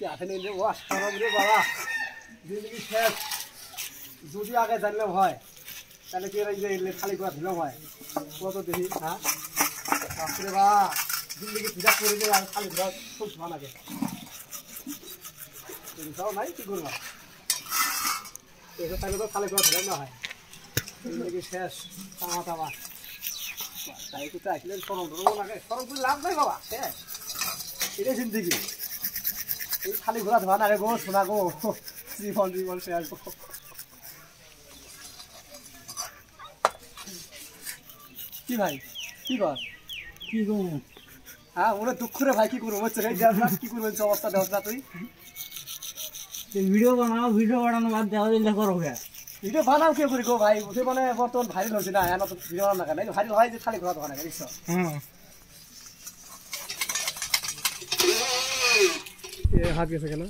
আসে নিলে ও সরব রে বাবা জিন্দগি শেষ যদি আগে জানলে হয় তাহলে কি এই যে খালি করে দিলাম হয় কত দেখি হ্যাঁ বাপরে বাবা জিন্দগি ভিজা করে দিয়ে আর খালি ঘর খুব ভালো লাগে যাও নাই কি করবো এটা তাহলে তো খালি করে দিলাম না হয় জিন্দগি শেষ তামা তামা তাই তো আসলে সরম ধরবো লাগে সরম করে লাভ নাই বাবা শেষ এটাই জিন্দগি এই খালি ঘোরা ধোয়া না রে গো শোনা গো জীবন জীবন শেষ কি ভাই কি কর কি করবো হ্যাঁ ওরা দুঃখ রে ভাই কি করবো হচ্ছে রে কি করবো অবস্থা দেখ না তুই ভিডিও বানাও ভিডিও বানানো বাদ দেওয়া দিলে করো গে ভিডিও বানাও কে করি গো ভাই ওকে মানে বর্তমান ভাইরাল হচ্ছে না এনা তো ভিডিও বানানো না কেন ভাইরাল হয় যে খালি ঘোরা ধোয়া না কেন বুঝছো হ্যাঁ হাত গেছে কেন